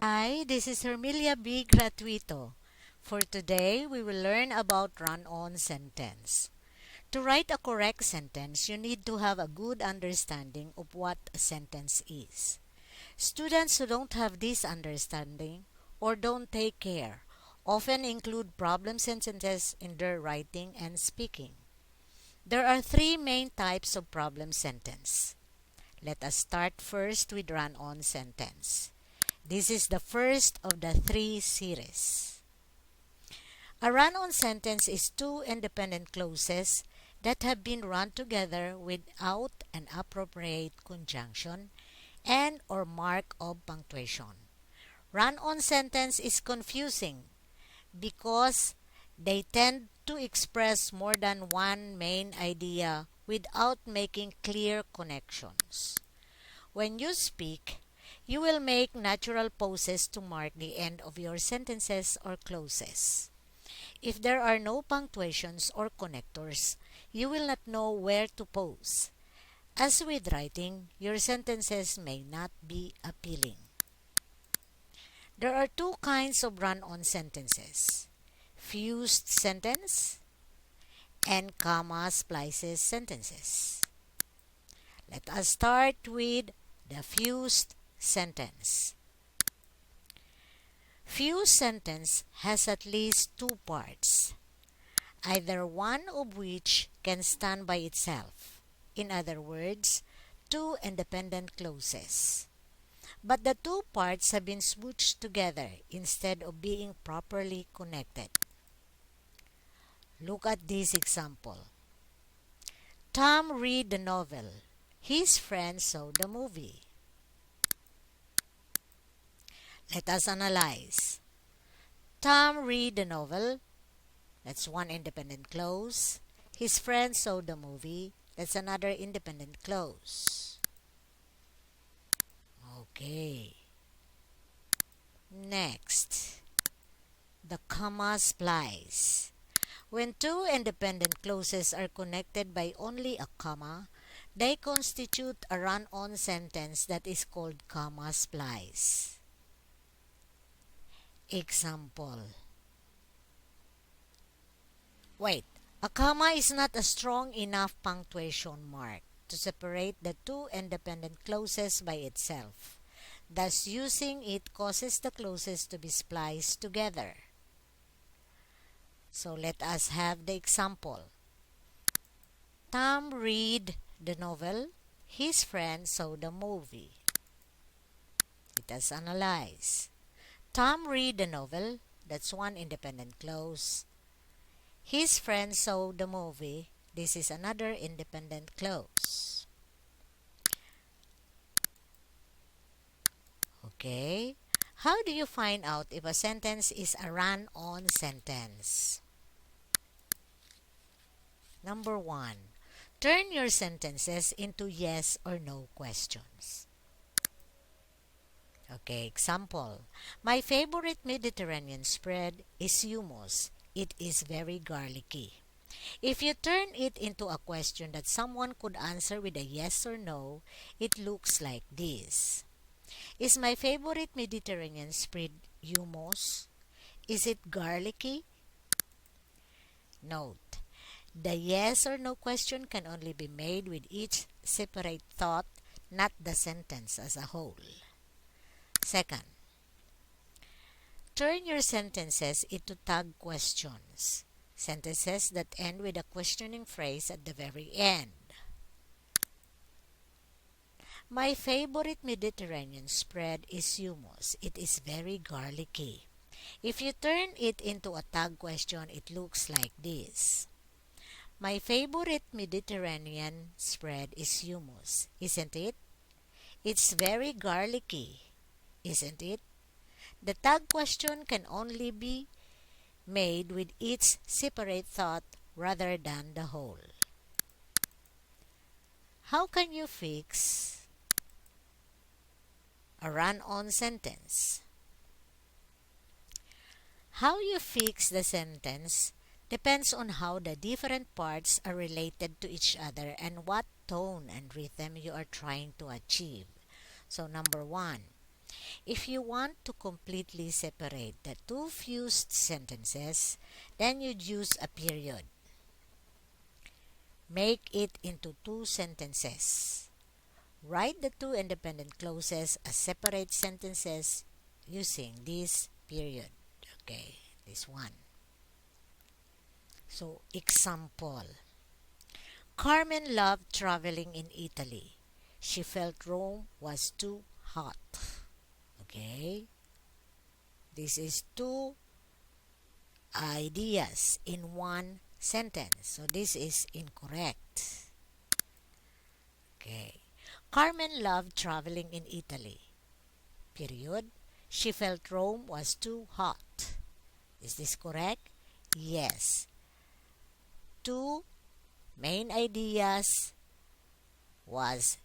Hi, this is Hermilia B. Gratuito. For today, we will learn about run-on sentence. To write a correct sentence, you need to have a good understanding of what a sentence is. Students who don't have this understanding or don't take care often include problem sentences in their writing and speaking. There are three main types of problem sentence. Let us start first with run-on sentence. This is the first of the three series. A run-on sentence is two independent clauses that have been run together without an appropriate conjunction and or mark of punctuation. Run-on sentence is confusing because they tend to express more than one main idea without making clear connections. When you speak, you will make natural pauses to mark the end of your sentences or clauses. If there are no punctuations or connectors, you will not know where to pause. As with writing, your sentences may not be appealing. There are two kinds of run-on sentences: fused sentence and comma splices sentences. Let us start with the fused sentence. Fused sentence has at least two parts, either one of which can stand by itself. In other words, two independent clauses. But the two parts have been smoothed together instead of being properly connected. Look at this example. Tom read the novel. His friends saw the movie. Let us analyze. Tom read the novel. That's one independent clause. His friends saw the movie. That's another independent clause. Okay. Next, the comma splice. When two independent clauses are connected by only a comma, they constitute a run-on sentence that is called comma splice. Example. Wait, a comma is not a strong enough punctuation mark to separate the two independent clauses by itself. Thus, using it causes the clauses to be spliced together. So let us have the example. Tom read the novel. His friends saw the movie. Let us analyze. Tom read the novel. That's one independent clause. His friends saw the movie. This is another independent clause. Okay. How do you find out if a sentence is a run-on sentence? Number 1. Turn your sentences into yes or no questions. Okay, example. My favorite Mediterranean spread is hummus. It is very garlicky. If you turn it into a question that someone could answer with a yes or no, it looks like this. Is my favorite Mediterranean spread hummus? Is it garlicky? Note, the yes or no question can only be made with each separate thought, not the sentence as a whole. Second, turn your sentences into tag questions. Sentences that end with a questioning phrase at the very end. My favorite Mediterranean spread is hummus. It is very garlicky. If you turn it into a tag question, it looks like this. My favorite Mediterranean spread is hummus, isn't it? It's very garlicky, isn't it? The tag question can only be made with each separate thought rather than the whole. How can you fix a run-on sentence? How you fix the sentence depends on how the different parts are related to each other and what tone and rhythm you are trying to achieve. So number 1, If you want to completely separate the two fused sentences, then you'd use a period. Make it into two sentences. Write the two independent clauses as separate sentences using this period. Okay, this one. So, example. Carmen loved traveling in Italy. She felt Rome was too hot. Okay, this is two ideas in one sentence. So, this is incorrect. Okay. Carmen loved traveling in Italy. Period. She felt Rome was too hot. Is this correct? Yes. Two main ideas was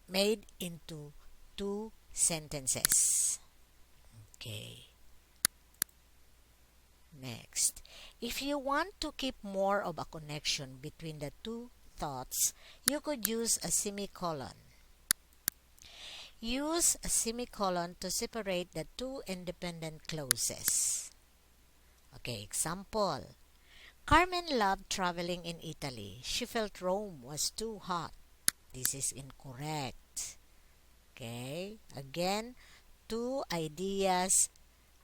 made into two sentences. Okay. Next. If you want to keep more of a connection between the two thoughts, you could use a semicolon. Use a semicolon to separate the two independent clauses. Okay, example. Carmen loved traveling in Italy. She felt Rome was too hot. This is incorrect. Okay, again, two ideas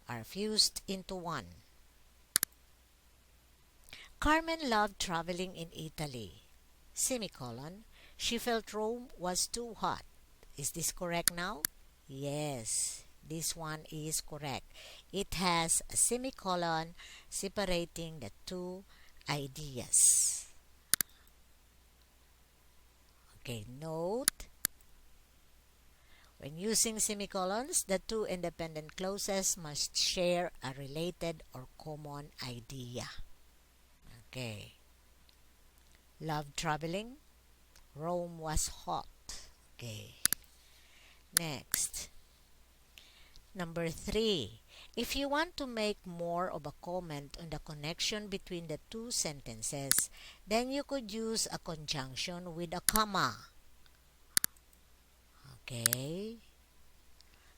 are fused into one. Carmen loved traveling in Italy. Semicolon. She felt Rome was too hot. Is this correct now? Yes, this one is correct. It has a semicolon separating the two ideas. Okay, note. When using semicolons, the two independent clauses must share a related or common idea. Okay. Loved traveling. Rome was hot. Okay. Next. Number 3. If you want to make more of a comment on the connection between the two sentences, then you could use a conjunction with a comma. Okay?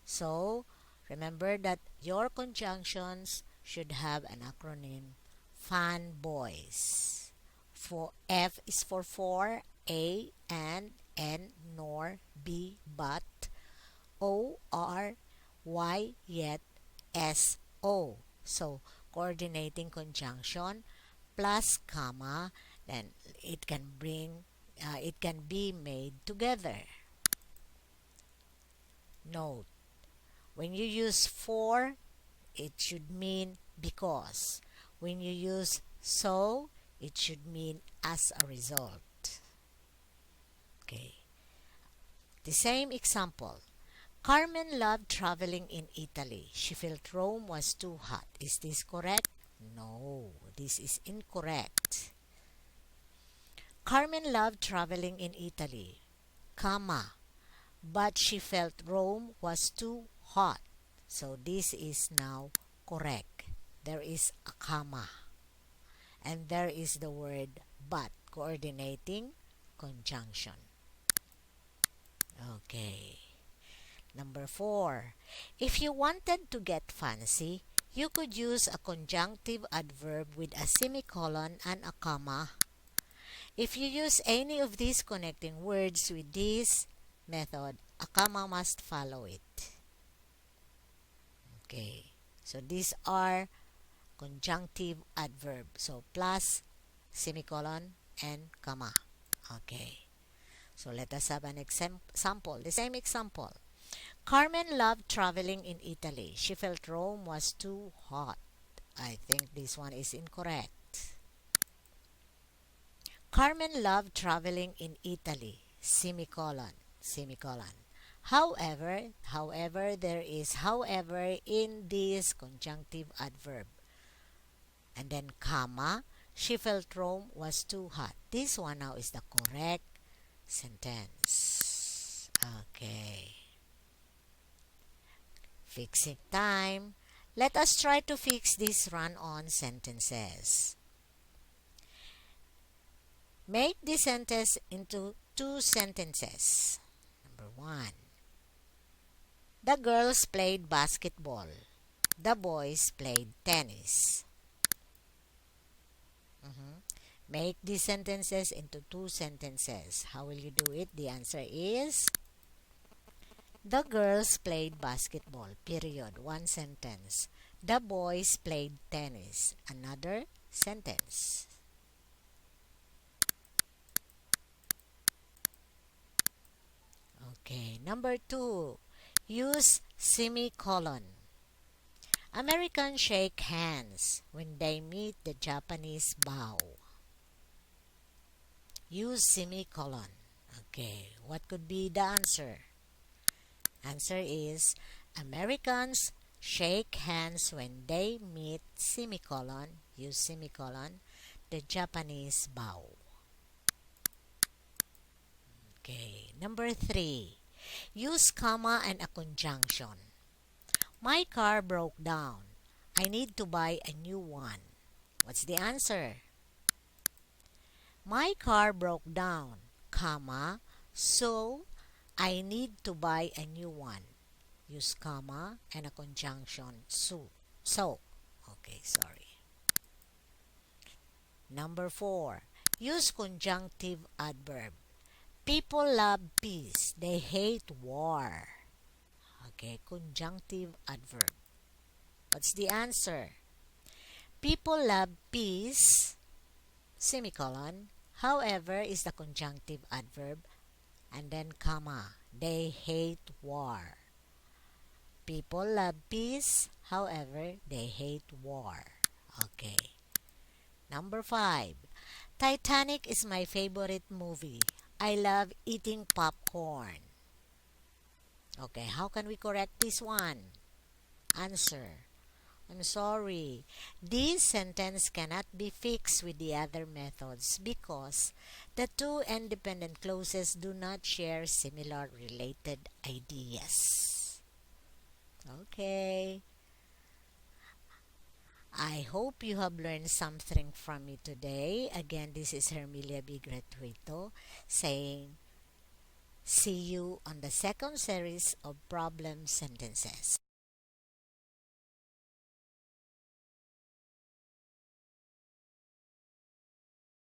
So, remember that your conjunctions should have an acronym FANBOYS. For F is for, A and, N nor, B but, O R, Y yet, S O. So, coordinating conjunction plus comma, then it can be made together. Note, when you use for, it should mean because. When you use so, it should mean as a result. Okay. The same example. Carmen loved traveling in Italy. She felt Rome was too hot. Is this correct? No, this is incorrect. Carmen loved traveling in Italy, comma, but she felt Rome was too hot. So this is now correct. There is a comma. And there is the word but, coordinating conjunction. Okay. Number 4. If you wanted to get fancy, you could use a conjunctive adverb with a semicolon and a comma. If you use any of these connecting words with this method, a comma must follow it. Okay. So these are conjunctive adverb. So plus, semicolon, and comma. Okay. So let us have an example. The same example. Carmen loved traveling in Italy. She felt Rome was too hot. I think this one is incorrect. Carmen loved traveling in Italy. Semicolon, semicolon. However, there is however in this conjunctive adverb. And then comma, she felt Rome was too hot. This one now is the correct sentence. Okay. Fixing time. Let us try to fix these run-on sentences. Make this sentence into two sentences. Number 1. The girls played basketball. The boys played tennis. Mhm. Make these sentences into two sentences. How will you do it? The answer is the girls played basketball. Period. One sentence. The boys played tennis. Another sentence. Okay. Number two. Use semicolon. Americans shake hands when they meet. The Japanese bow. Use semicolon. Okay. What could be the answer? Answer is Americans shake hands when they meet semicolon. Use semicolon. The Japanese bow. Okay. Number three. Use comma and a conjunction. My car broke down. I need to buy a new one. What's the answer? My car broke down, comma, so I need to buy a new one. Use comma and a conjunction so. Okay, sorry. Number four. Use conjunctive adverb. People love peace. They hate war. Okay, conjunctive adverb. What's the answer? People love peace, semicolon. However is the conjunctive adverb and then comma. They hate war. People love peace, however they hate war. Okay. Number five. Titanic is my favorite movie. I love eating popcorn. Okay, how can we correct this one? Answer. I'm sorry. This sentence cannot be fixed with the other methods because the two independent clauses do not share similar related ideas. Okay. I hope you have learned something from me today. Again, this is Hermilia B. Gratuito saying, see you on the second series of problem sentences.